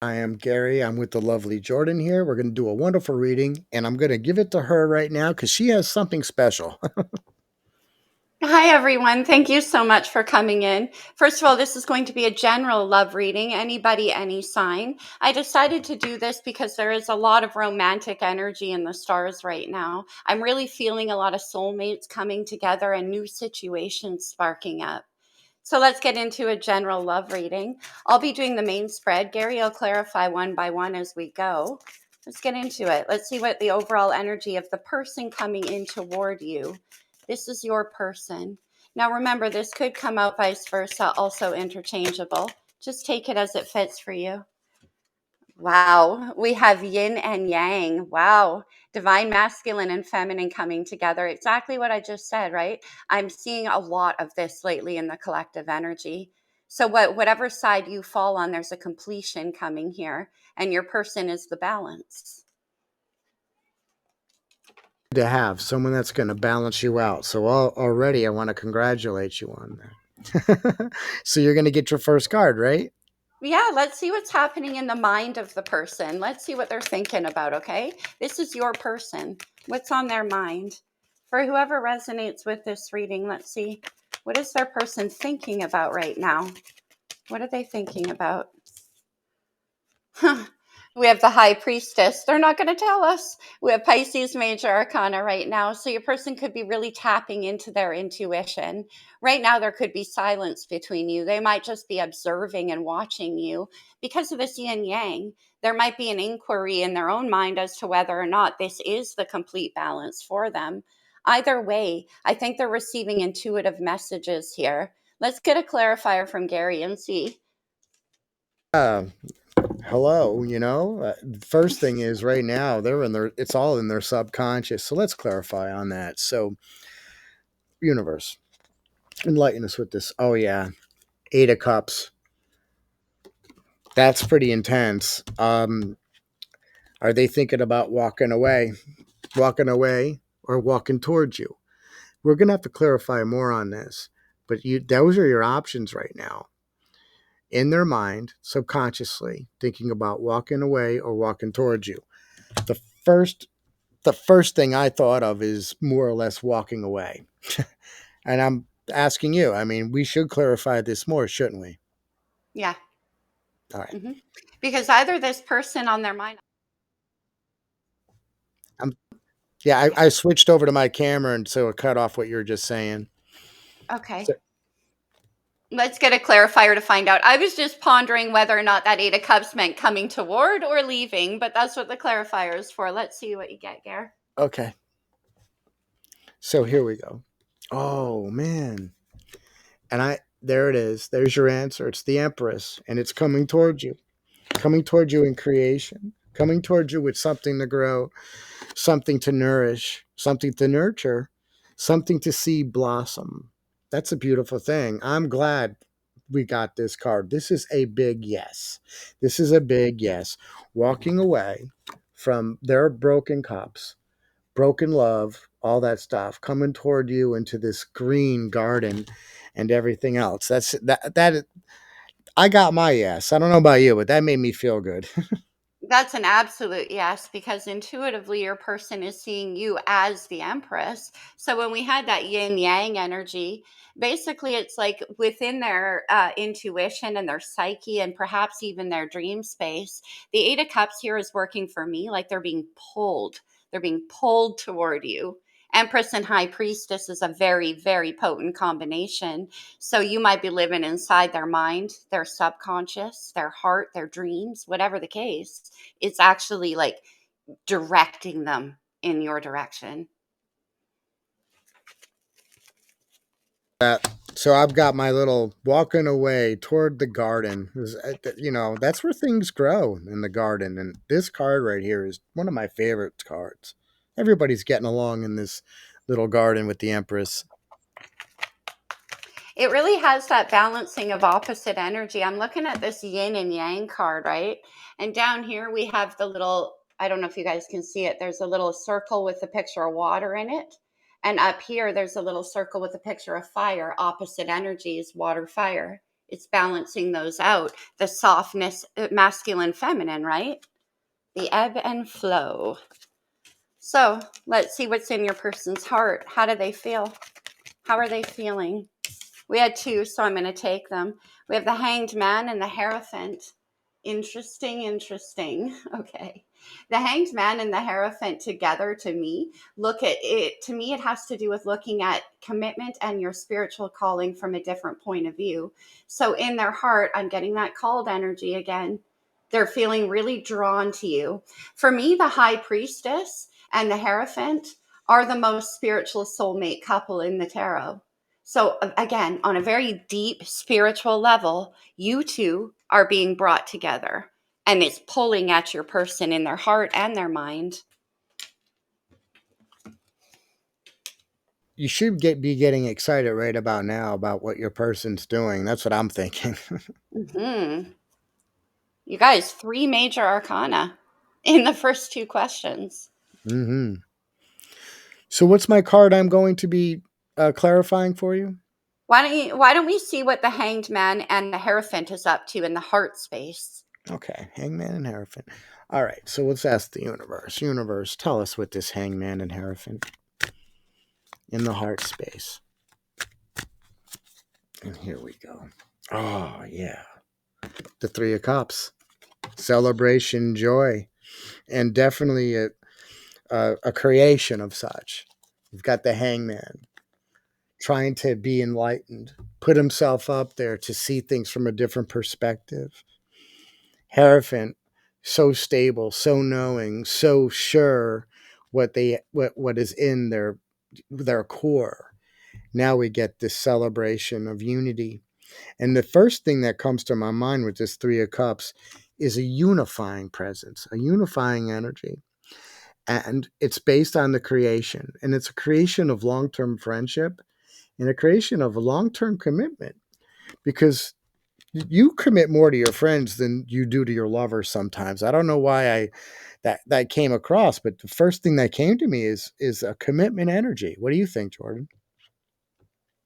I am Gary. I'm with the lovely Jordan here. We're going to do a wonderful reading, and I'm going to give it to her right now because she has something special. Hi, everyone. Thank you so much for coming in. First of all, this is going to be a general love reading, anybody, any sign. I decided to do this because there is a lot of romantic energy in the stars right now. I'm really feeling a lot of soulmates coming together and new situations sparking up. So let's get into a general love reading. I'll be doing the main spread. Gary will clarify one by one as we go. Let's get into it. Let's see what the overall energy of the person coming in toward you. This is your person. Now remember, this could come out vice versa, also interchangeable. Just take it as it fits for you. Wow, we have yin and yang. Wow, divine masculine and feminine coming together. Exactly what I just said, right? I'm seeing a lot of this lately in the collective energy. So whatever side you fall on, there's a completion coming here, and your person is the balance. To have someone that's going to balance you out. So already, I want to congratulate you on that. So you're going to get your first card, right? Yeah, let's see what's happening in the mind of the person. Let's see what they're thinking about, okay? This is your person. What's on their mind? For whoever resonates with this reading, let's see. What is their person thinking about right now? What are they thinking about? We have the high priestess. They're not going to tell us. We have Pisces major arcana right now. So your person could be really tapping into their intuition. Right now, there could be silence between you. They might just be observing and watching you because of this yin yang. There might be an inquiry in their own mind as to whether or not this is the complete balance for them. Either way, I think they're receiving intuitive messages here. Let's get a clarifier from Gary and see. Uh, Hello. First thing is right now they're in their. It's all in their subconscious. So let's clarify on that. So, universe, enlighten us with this. Oh yeah, 8 of Cups. That's pretty intense. Are they thinking about walking away, or walking towards you? We're gonna have to clarify more on this, but those are your options right now. In their mind, subconsciously, thinking about walking away or walking towards you. The first, the first thing I thought of is more or less walking away, and I'm asking you. I mean, we should clarify this more, shouldn't we? Yeah. All right. hmm Because either this person on their mind. I'm, yeah, I switched over to my camera, and so it cut off what you were just saying. So, Okay. Let's get a clarifier to find out. I was just pondering whether or not that Eight of Cups meant coming toward or leaving, but that's what the clarifier is for. Let's see what you get, Gare. okay. So here we go. Oh man. And there it is. There's your answer. It's the Empress, and it's coming towards you in creation, coming towards you with something to grow, something to nourish, something to nurture, something to see blossom. That's a beautiful thing. I'm glad we got this card. This is a big yes. This is a big yes. Walking away from their broken cups, broken love, all that stuff, coming toward you into this green garden and everything else. That I got my yes. I don't know about you, but that made me feel good. That's an absolute yes, because intuitively your person is seeing you as the Empress. So when we had that yin yang energy, basically it's like within their intuition and their psyche and perhaps even their dream space, the Eight of Cups here is working for me like they're being pulled. They're being pulled toward you. Empress and High Priestess is a very, very potent combination. So you might be living inside their mind, their subconscious, their heart, their dreams, whatever the case. It's actually like directing them in your direction. So I've got my little walking away toward the garden. That's where things grow in the garden. And this card right here is one of my favorite cards. Everybody's getting along in this little garden with the Empress. It really has that balancing of opposite energy. I'm looking at this yin and yang card, right? And down here we have the little, I don't know if you guys can see it, there's a little circle with a picture of water in it. And up here, there's a little circle with a picture of fire. Opposite energies, water, fire. It's balancing those out. The softness, masculine, feminine, right? The ebb and flow. So let's see what's in your person's heart. How do they feel? How are they feeling? We had two, so I'm going to take them. We have the Hanged Man and the Hierophant. Interesting, interesting. Okay. The Hanged Man and the Hierophant together, to me, look at it. To me, it has to do with looking at commitment and your spiritual calling from a different point of view. So in their heart, I'm getting that called energy again. They're feeling really drawn to you. For me, the High Priestess and the Hierophant are the most spiritual soulmate couple in the tarot. So, again, on a very deep spiritual level, you two are being brought together and it's pulling at your person in their heart and their mind. You should be getting excited right about now about what your person's doing. That's what I'm thinking. Hmm. You guys, three major arcana in the first two questions. Hmm. So, what's my card I'm going to be clarifying for you? Why don't we see what the Hanged Man and the Hierophant is up to in the heart space? Okay, Hangman and Hierophant. All right, so let's ask the universe. Universe, tell us what this Hangman and Hierophant in the heart space. And here we go. Oh, yeah. The Three of Cups. Celebration, joy, and definitely a creation of such. You've got the Hangman trying to be enlightened, put himself up there to see things from a different perspective. Hierophant, so stable, so knowing, so sure what is in their core. Now we get this celebration of unity. And the first thing that comes to my mind with this Three of Cups is a unifying presence, a unifying energy. And it's based on the creation. And it's a creation of long term friendship and a creation of a long term commitment because you commit more to your friends than you do to your lovers sometimes. I don't know why that came across, but the first thing that came to me is a commitment energy. What do you think, Jordan?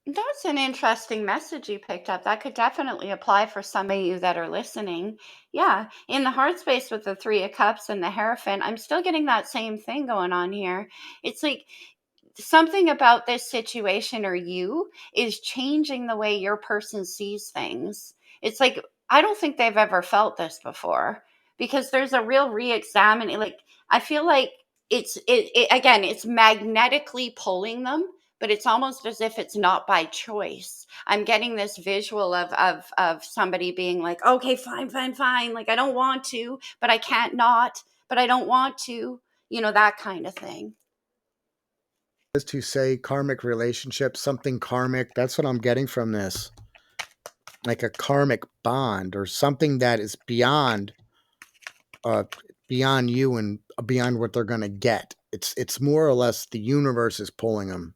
That's an interesting message you picked up. That could definitely apply for some of you that are listening. Yeah, in the heart space with the Three of Cups and the Hierophant, I'm still getting that same thing going on here. It's like something about this situation or you is changing the way your person sees things. It's like, I don't think they've ever felt this before because there's a real re-examining. Like, I feel like again, it's magnetically pulling them, but it's almost as if it's not by choice. I'm getting this visual of somebody being like, okay, fine, fine, fine. Like, I don't want to, but I can't not, but I don't want to, that kind of thing. Is to say karmic relationship, something karmic. That's what I'm getting from this. Like a karmic bond or something that is uh beyond you and beyond what they're going to get. It's more or less the universe is pulling them.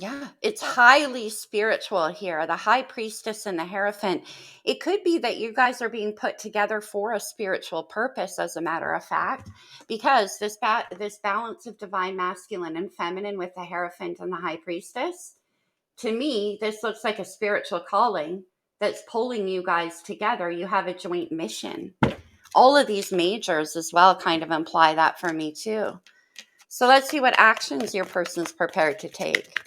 Yeah, it's highly spiritual here. The high priestess and the hierophant. It could be that you guys are being put together for a spiritual purpose, as a matter of fact, because this balance of divine masculine and feminine with the hierophant and the high priestess. To me, this looks like a spiritual calling that's pulling you guys together. You have a joint mission. All of these majors as well kind of imply that for me too. So let's see what actions your person's prepared to take.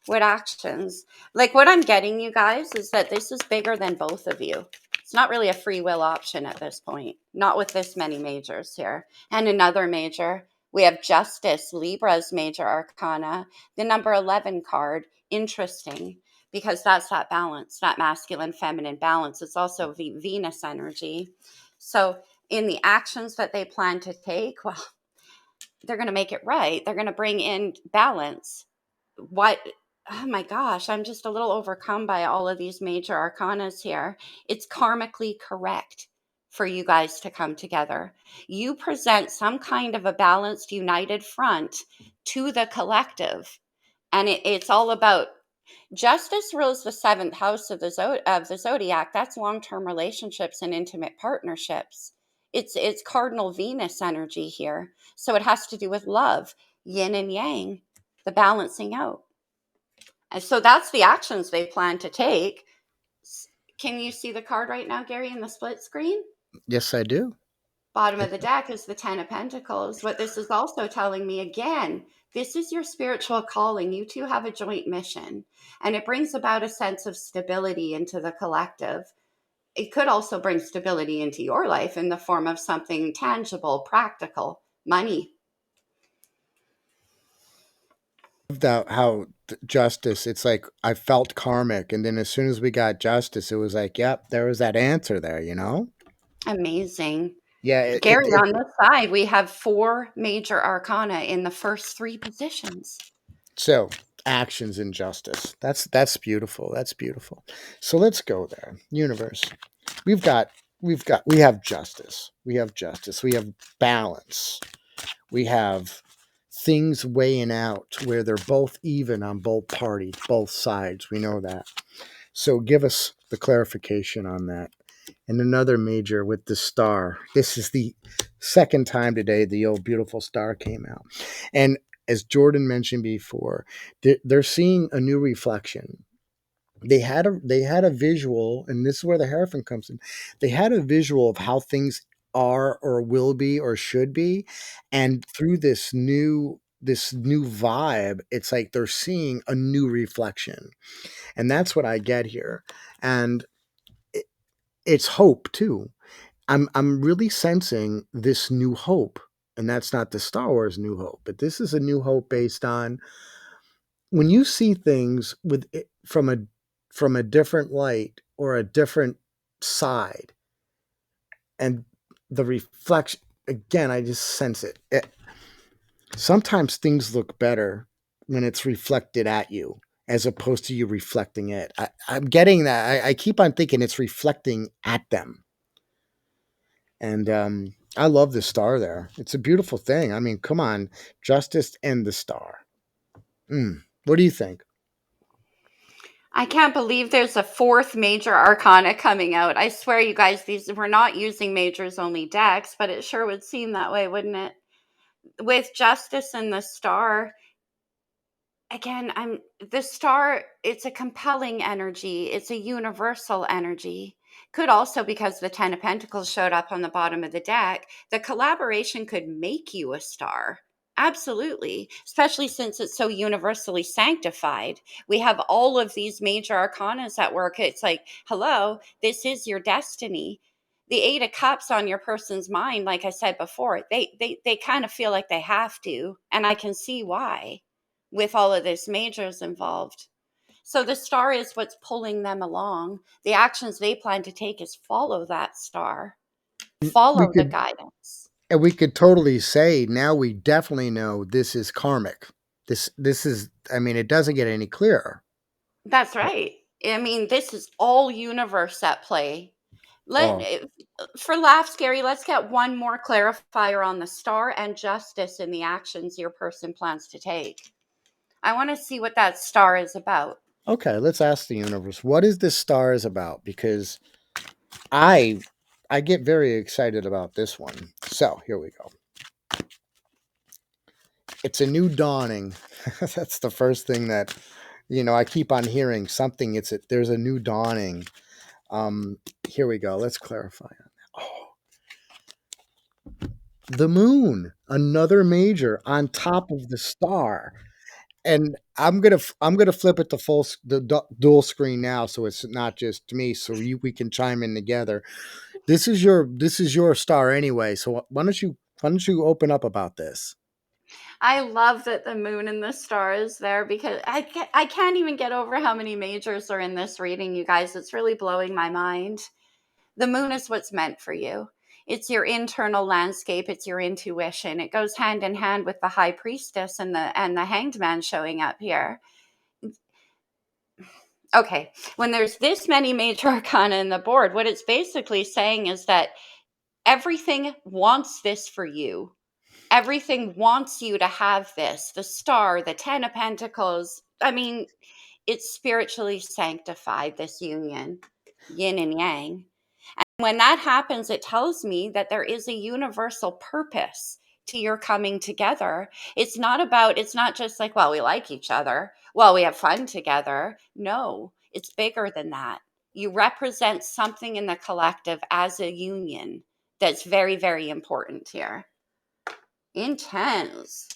What actions? Like what I'm getting, you guys, is that this is bigger than both of you. It's not really a free will option at this point, not with this many majors here. And another major, we have Justice, Libra's major arcana, the number 11 card. Interesting, because that's that balance, that masculine feminine balance. It's also Venus energy. So, in the actions that they plan to take, well, they're going to make it right. They're going to bring in balance. What Oh my gosh, I'm just a little overcome by all of these major arcanas here. It's karmically correct for you guys to come together. You present some kind of a balanced, united front to the collective. And it's all about justice rules the seventh house of the zodiac. That's long-term relationships and intimate partnerships. It's cardinal Venus energy here. So it has to do with love, yin and yang, the balancing out. And so that's the actions they plan to take. Can you see the card right now, Gary, in the split screen? Yes, I do. Bottom of the deck is the Ten of Pentacles. What this is also telling me again, this is your spiritual calling. You two have a joint mission, and it brings about a sense of stability into the collective. It could also bring stability into your life in the form of something tangible, practical, money. That how justice, it's like I felt karmic, and then as soon as we got justice, it was like, yep, there was that answer there, you know? Amazing. Yeah, Gary, on this side, we have four major arcana in the first three positions. so actions and justice. That's beautiful. That's beautiful. So let's go there. Universe. We've got we have justice. We have justice. We have balance. We have things weighing out where they're both even on both parties, both sides. We know that. So give us the clarification on that. And another major with the star. This is the second time today the old beautiful star came out. And as Jordan mentioned before, they're seeing a new reflection. They had a visual, and this is where the Hierophant comes in. They had a visual of how things are or will be or should be, and through this new vibe, it's like they're seeing a new reflection, and that's what I get here. And it, it's hope too. I'm really sensing this new hope, and that's not the Star Wars New Hope, but this is a new hope based on when you see things from a different light or a different side, and the reflection again, I just sense it. Sometimes things look better when it's reflected at you as opposed to you reflecting it. I'm getting that. I keep on thinking it's reflecting at them. And I love the star there. It's a beautiful thing. I mean, come on, justice and the star. What do you think? I can't believe there's a fourth major arcana coming out. I swear, you guys, these we're not using majors only decks, but it sure would seem that way, wouldn't it? With Justice and the Star, again, I'm the star, it's a compelling energy, it's a universal energy. Could also, because the Ten of Pentacles showed up on the bottom of the deck, the collaboration could make you a star. Absolutely, especially since it's so universally sanctified. We have all of these major arcanas at work. It's like, hello, this is your destiny. The Eight of Cups on your person's mind, like I said before, they kind of feel like they have to, and I can see why with all of this majors involved. So the star is what's pulling them along. The actions they plan to take is follow that star, We follow the could guidance. And we could totally say now we definitely know this is karmic. This is, I mean, it doesn't get any clearer. That's right. I mean, this is all universe at play. Let Oh, For laughs, Gary, let's get one more clarifier on the star and justice in the actions your person plans to take. I want to see what that star is about. okay. Let's ask the universe, what is this star is about? Because I I get very excited about this one. So here we go. It's a new dawning. That's the first thing that I keep on hearing something. There's a new dawning. Um, Here we go. Let's clarify on that. Oh, the moon, another major on top of the star. And I'm gonna flip it to dual screen now, so it's not just me, so we can chime in together. This is your star anyway. So why don't you open up about this? I love that the moon and the star is there because I can't even get over how many majors are in this reading, you guys. It's really blowing my mind. The moon is what's meant for you. It's your internal landscape, it's your intuition. It goes hand in hand with the high priestess and the hanged man showing up here. Okay, when there's this many major arcana in the board, what it's basically saying is that everything wants this for you. Everything wants you to have this. The star, the 10 of pentacles. I mean, it's spiritually sanctified, this union, yin and yang. When that happens, it tells me that there is a universal purpose to your coming together. It's not just like, well, we like each other. Well, we have fun together. No, it's bigger than that. You represent something in the collective as a union that's very, very important here. Intense.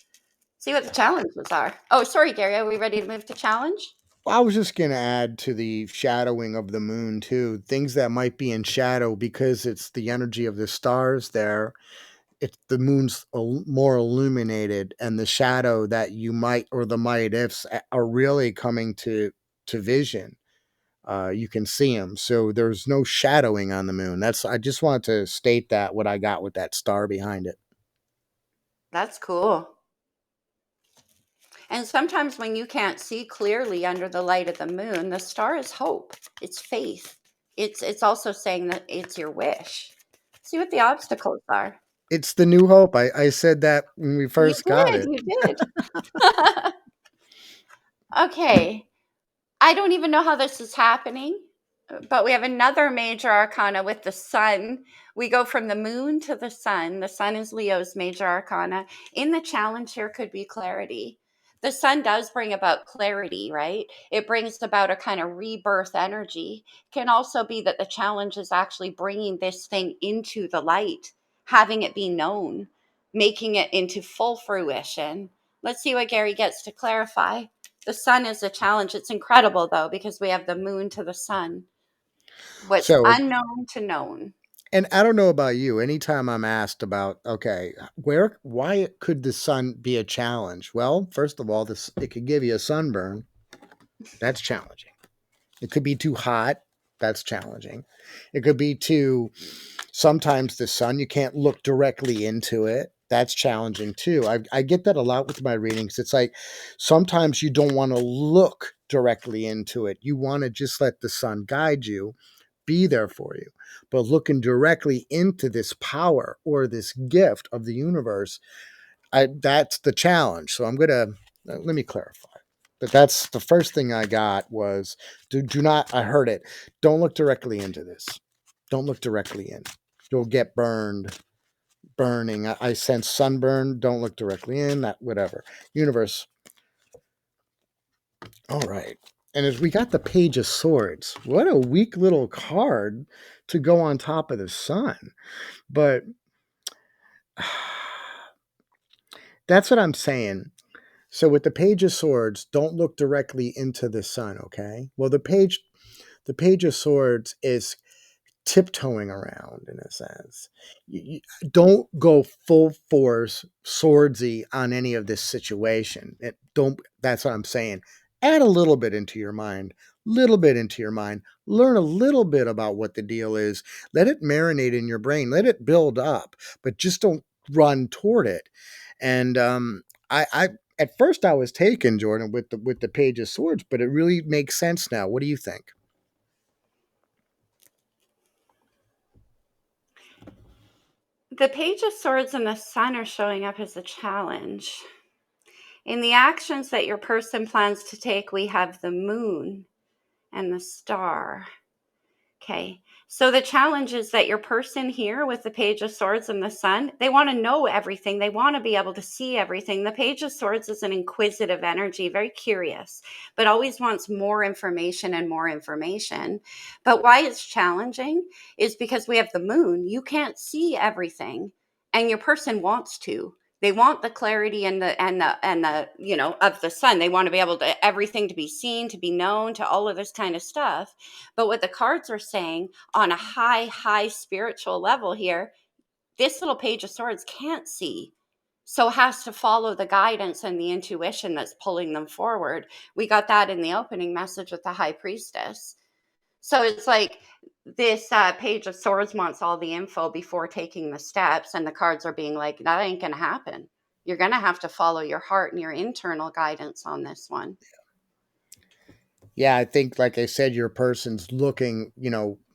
See what the challenges are. Oh, sorry, Gary. Are we ready to move to challenge? I was just going to add to the shadowing of the moon too, things that might be in shadow because it's the energy of the stars there. It's the moon's more illuminated, and the shadow that you might or the might ifs are really coming to vision. You can see them, so there's no shadowing on the moon. That's I just wanted to state that what I got with that star behind it. That's cool. And sometimes when you can't see clearly under the light of the moon, the star is hope. It's faith. It's also saying that it's your wish. See what the obstacles are. It's the new hope. I said that when we You first got did, it. you did. Okay. I don't even know how this is happening, but we have another major arcana with the sun. We go from the moon to the sun. The sun is Leo's major arcana. In the challenge here could be clarity. The sun does bring about clarity, right? It brings about a kind of rebirth energy. Can also be that the challenge is actually bringing this thing into the light, having it be known, making it into full fruition. Let's see what Gary gets to clarify. The sun is a challenge. It's incredible though, because we have the moon to the sun. What's So, unknown to known. and I don't know about you. Anytime I'm asked about, okay, why could the sun be a challenge? Well, first of all, this it could give you a sunburn. That's challenging. It could be too hot. That's challenging. It could be too. Sometimes the sun, you can't look directly into it. That's challenging too. I get that a lot with my readings. It's like sometimes you don't want to look directly into it. You want to just let the sun guide you, be there for you. But looking directly into this power or this gift of the universe, that's the challenge. So I'm going to let me clarify. But that's the first thing I got was do not, I heard it. Don't look directly into this. Don't look directly in. You'll get burning. I sense sunburn. Don't look directly in. That whatever. Universe. All right. And as we got the Page of Swords, what a weak little card to go on top of the sun. But that's what I'm saying. So with the Page of Swords, don't look directly into the sun, okay? Well, the Page of Swords is tiptoeing around in a sense. Don't go full force swordsy on any of this situation. Don't. That's what I'm saying. Add a little bit into your mind. Little bit into your mind. Learn a little bit about what the deal is. Let it marinate in your brain. Let it build up, but just don't run toward it. And I at first I was taken, Jordan, with the Page of Swords, but it really makes sense now. What do you think? The Page of Swords and the sun are showing up as a challenge. In the actions that your person plans to take, we have the moon and the star. Okay. So the challenge is that your person here with the Page of Swords and the Sun, they want to know everything. They want to be able to see everything. The Page of Swords is an inquisitive energy, very curious, but always wants more information and more information. But why it's challenging is because we have the moon. You can't see everything, and your person wants to. They want the clarity and the of the sun. They want to be able to everything to be seen, to be known, to all of this kind of stuff. But what the cards are saying on a high spiritual level here, this little Page of Swords can't see. So has to follow the guidance and the intuition that's pulling them forward. We got that in the opening message with the High Priestess. So it's like this Page of Swords wants all the info before taking the steps, and the cards are being like, that ain't going to happen. You're going to have to follow your heart and your internal guidance on this one. Yeah, I think, like I said, your person's looking,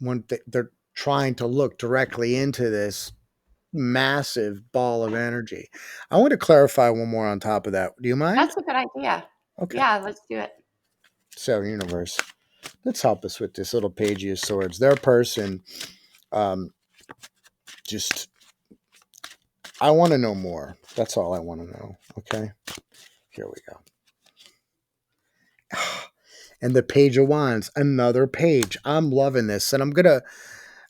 when they're trying to look directly into this massive ball of energy. I want to clarify one more on top of that. Do you mind? That's a good idea. Okay. Yeah, let's do it. So, universe, let's help us with this little Page of Swords. Their person, um, just, I want to know more. That's all I want to know. Okay. Here we go. And the Page of Wands, another page. I'm loving this. And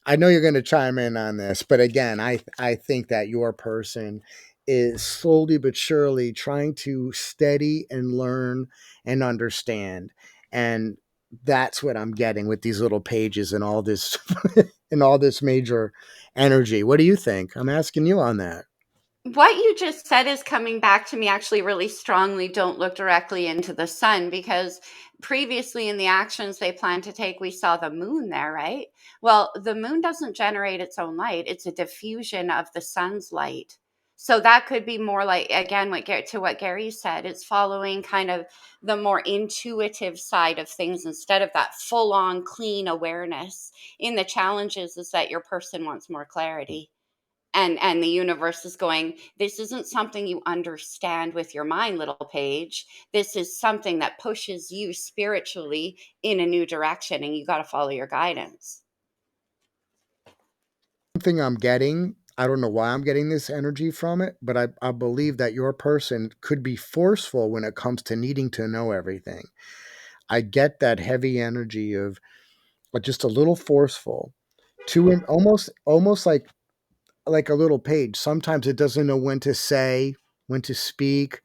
I know you're going to chime in on this, but again, I think that your person is slowly but surely trying to steady and learn and understand. And that's what I'm getting with these little pages and all this and all this major energy. What do you think? I'm asking you on that. What you just said is coming back to me actually really strongly. Don't look directly into the sun, because previously in the actions they plan to take, we saw the moon there, right? Well, the moon doesn't generate its own light, it's a diffusion of the sun's light. So that could be more like, again, what Gary said, it's following kind of the more intuitive side of things instead of that full on clean awareness. In the challenges is that your person wants more clarity, and the universe is going, this isn't something you understand with your mind, little page. This is something that pushes you spiritually in a new direction, and you got to follow your guidance. Thing I'm getting, I don't know why I'm getting this energy from it, but I believe that your person could be forceful when it comes to needing to know everything. I get that heavy energy of just a little forceful to him, almost like a little page. Sometimes it doesn't know when to say, when to speak,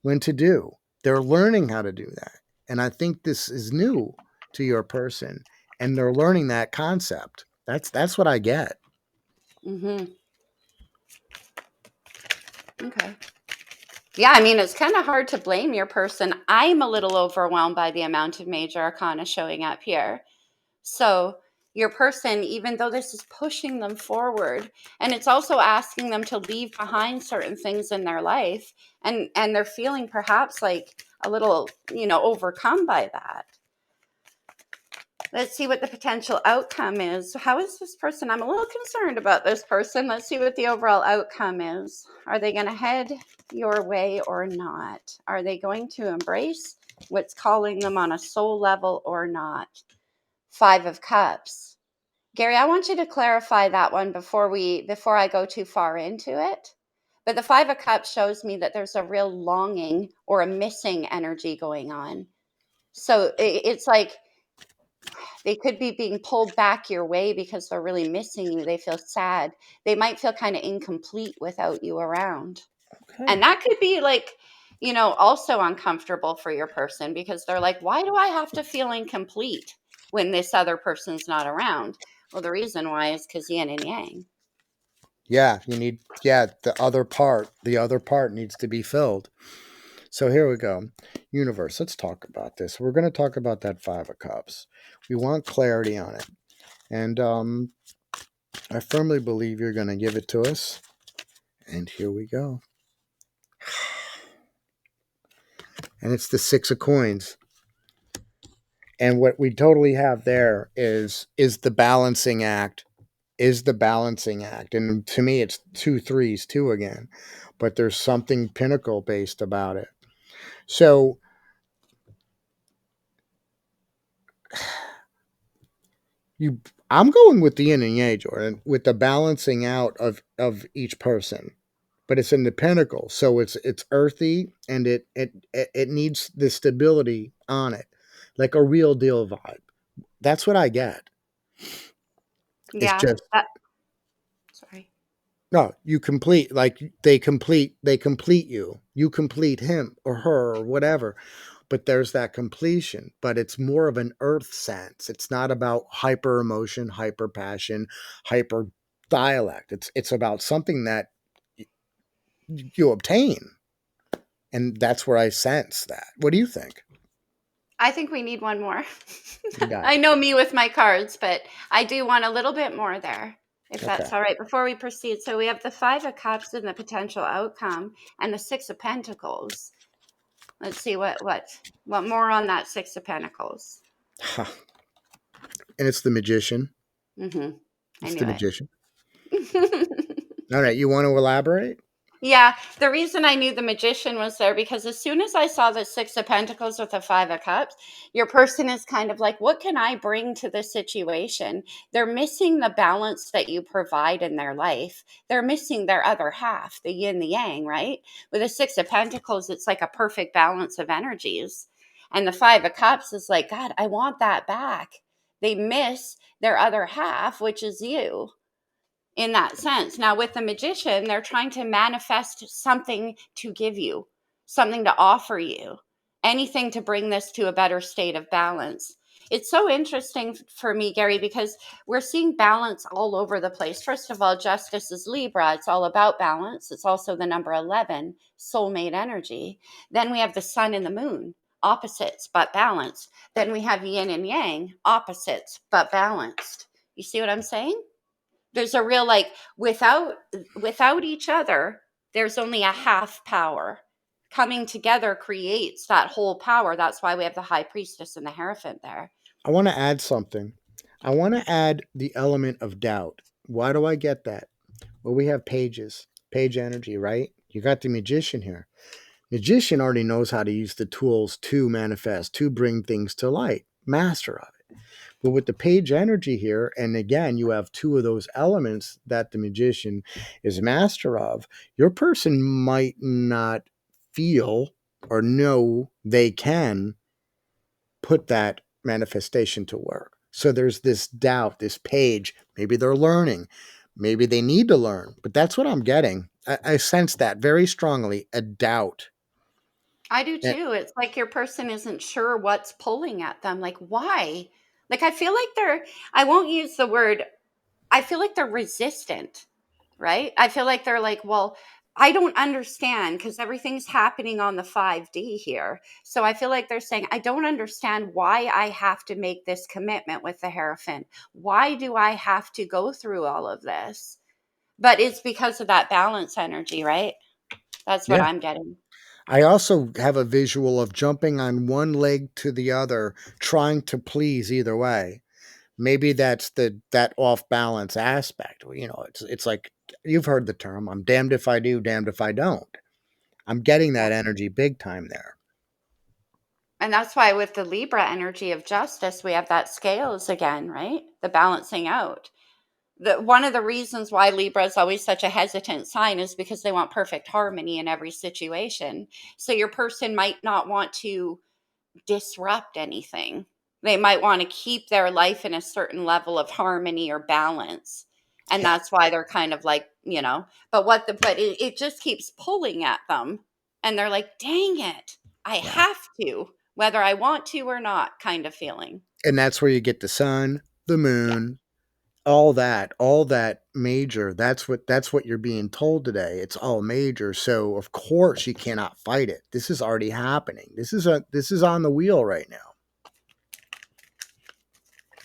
when to do. They're learning how to do that. And I think this is new to your person, and they're learning that concept. That's what I get. Hmm. Okay. Yeah, I mean, it's kind of hard to blame your person. I'm a little overwhelmed by the amount of major arcana showing up here. So, your person, even though this is pushing them forward, and it's also asking them to leave behind certain things in their life, and they're feeling perhaps like a little, overcome by that. Let's see what the potential outcome is. How is this person? I'm a little concerned about this person. Let's see what the overall outcome is. Are they going to head your way or not? Are they going to embrace what's calling them on a soul level or not? Five of Cups. Gary, I want you to clarify that one before I go too far into it. But the Five of Cups shows me that there's a real longing or a missing energy going on. So it's like they could be being pulled back your way because they're really missing you. They feel sad. They might feel kind of incomplete without you around. And Okay. that could be like, also uncomfortable for your person, because they're like, why do I have to feel incomplete when this other person's not around? Well, the reason why is because yin and yang. Yeah, the other part needs to be filled. So here we go. Universe, let's talk about this. We're going to talk about that 5 of Cups. We want clarity on it. And I firmly believe you're going to give it to us. And here we go. And it's the 6 of Coins. And what we totally have there is the balancing act. Is the balancing act. And to me it's two threes, two again. But there's something pinnacle based about it. So you I'm going with the yin and yang, Jordan, with the balancing out of each person. But it's in the pinnacle, so it's earthy, and it needs the stability on it, like a real deal vibe. That's what I get. It's Yeah. just Sorry. no, you complete, like they complete you. You complete him or her or whatever. But there's that completion, but it's more of an earth sense. It's not about hyper emotion, hyper passion, hyper dialect. It's about something that you obtain. And that's where I sense that. What do you think? I think we need one more. You got it. I know me with my cards, but I do want a little bit more there, if Okay. that's all right, before we proceed. So we have the Five of Cups and the potential outcome, and the Six of Pentacles. Let's see what more on that Six of Pentacles. Huh. And it's the magician. Mm-hmm. I It's the knew magician. it. All right. You want to elaborate? Yeah, the reason I knew the magician was there, because as soon as I saw the Six of Pentacles with the Five of Cups, your person is kind of like, what can I bring to this situation? They're missing the balance that you provide in their life. They're missing their other half, the yin, the yang, right? With the Six of Pentacles, it's like a perfect balance of energies. And the Five of Cups is like, God, I want that back. They miss their other half, which is you in that sense. Now, with the Magician, they're trying to manifest something to give you, something to offer you, anything to bring this to a better state of balance. It's so interesting for me, Gary, because we're seeing balance all over the place. First of all, Justice is Libra. It's all about balance. It's also the number 11, soulmate energy. Then we have the sun and the moon, opposites but balanced. Then we have yin and yang, opposites but balanced. You see what I'm saying? There's a real like without each other, there's only a half power. Coming together creates that whole power. That's why we have the high priestess and the hierophant there. I want to add something. I want to add the element of doubt. Why do I get that? Well, we have pages, page energy, right? You got the magician here. Magician already knows how to use the tools to manifest, to bring things to light, master of it. But with the page energy here, and again, you have two of those elements that the magician is master of, your person might not feel or know they can put that manifestation to work. So there's this doubt, this page. Maybe they're learning. Maybe they need to learn. But that's what I'm getting. I sense that very strongly, a doubt. I do And too. It's like your person isn't sure what's pulling at them. Like, why? Like, I feel like I won't use the word, I feel like they're resistant, right? I feel like they're like, well, I don't understand because everything's happening on the 5D here. So I feel like they're saying, I don't understand why I have to make this commitment with the Hierophant. Why do I have to go through all of this? But it's because of that balance energy, right? That's what yeah, I'm getting. I also have a visual of jumping on one leg to the other, trying to please either way. Maybe that's that off balance aspect. It's like you've heard the term. I'm damned if I do, damned if I don't. I'm getting Yeah. that energy big time there. And that's why with the Libra energy of justice, we have that scales again, right? The balancing out. One of the reasons why Libra is always such a hesitant sign is because they want perfect harmony in every situation. So your person might not want to disrupt anything. They might want to keep their life in a certain level of harmony or balance. And Yeah, that's why they're kind of like, but it just keeps pulling at them. And they're like, dang it, I yeah. have to, whether I want to or not, kind of feeling. And that's where you get the sun, the Yeah. moon, all that major. That's what you're being told today. It's all major. So of course you cannot fight it. This is already happening. This is on the wheel right now.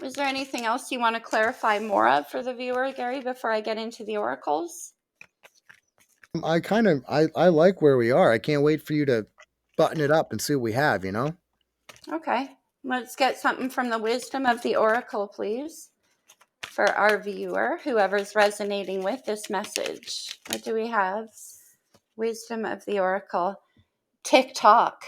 Is there anything else you want to clarify more of for the viewer, Gary, before I get into the oracles? I like where we are. I can't wait for you to button it up and see what we have. Okay. Let's get something from the wisdom of the oracle, please, for our viewer, whoever's resonating with this message. What do we have? Wisdom of the oracle. Tick tock.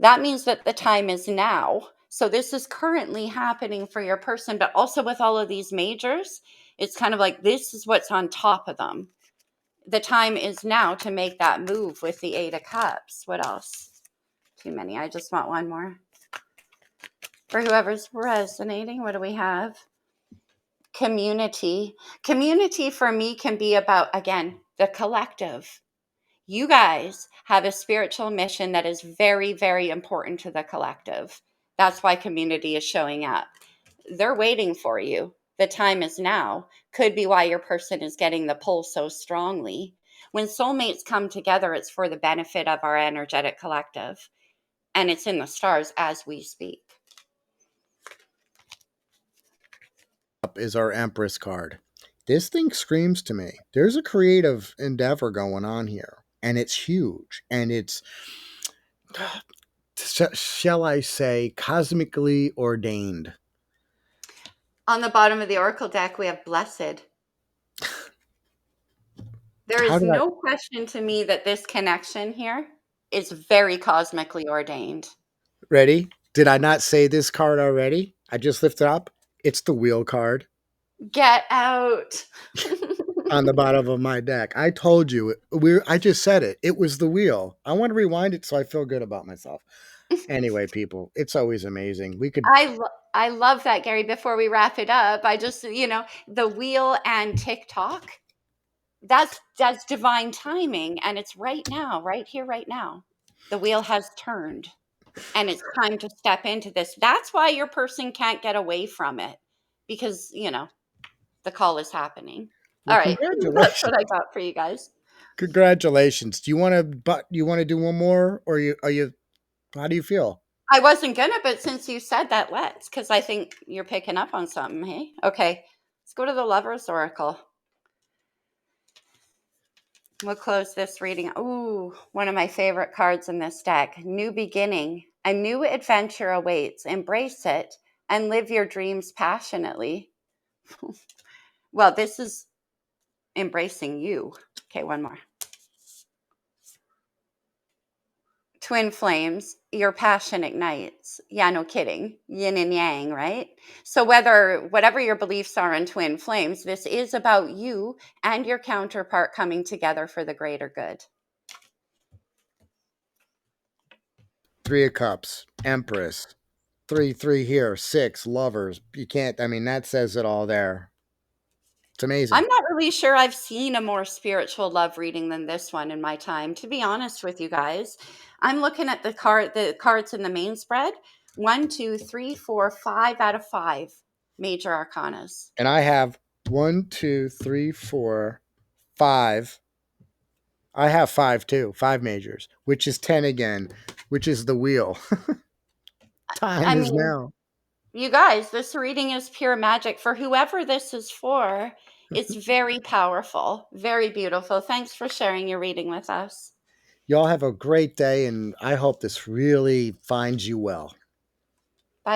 That means that the time is now. So this is currently happening for your person, but also with all of these majors, it's kind of like this is what's on top of them. The time is now to make that move with the Eight of Cups. What else? Too many. I just want one more. For whoever's resonating, what do we have? Community. Community for me can be about, again, the collective. You guys have a spiritual mission that is very, very important to the collective. That's why community is showing up. They're waiting for you. The time is now. Could be why your person is getting the pull so strongly. When soulmates come together, it's for the benefit of our energetic collective. And it's in the stars as we speak. Up is our Empress card. This thing screams to me. There's a creative endeavor going on here, and it's huge, and it's shall I say cosmically ordained. On the bottom of the oracle deck, we have blessed. There How is did I no question to me that this connection here is very cosmically ordained. ready? Did I not say this card already? I just lifted up. It's the wheel card Get out. on the bottom of my deck. I told you. I just said it. It was the wheel. I want to rewind it so I feel good about myself. Anyway, people, it's always amazing. We could I love that, Gary. Before we wrap it up, I just, the wheel and TikTok, that's divine timing, and it's right now, right here, right now. The wheel has turned, and it's time to step into this. That's why your person can't get away from it, because, the call is happening. well, All right, that's congratulations. what I got for you guys. Congratulations. Do you want to do one more, or you how do you feel? I wasn't gonna, but since you said that, let's, because I think you're picking up on something. Hey, okay, let's go to the Lover's Oracle. We'll close this reading. Ooh, one of my favorite cards in this deck. New beginning. A new adventure awaits. Embrace it and live your dreams passionately. Well, this is embracing you. Okay, one more. Twin flames, your passion ignites. Yeah, no kidding. Yin and yang, right? So whatever your beliefs are in twin flames, this is about you and your counterpart coming together for the greater good. Three of Cups, Empress, three here, six lovers. You can't. I mean, that says it all there. It's amazing. I'm not really sure I've seen a more spiritual love reading than this one in my time, to be honest with you guys. I'm looking at the cards in the main spread. One, two, three, four, 5 out of 5 major arcanas. And I have one, two, three, four, five. I have five too, five majors, which is 10 again, which is the wheel. Time I is mean, now. you guys, this reading is pure magic. For whoever this is for, it's very powerful, very beautiful. Thanks for sharing your reading with us. Y'all have a great day, and I hope this really finds you well.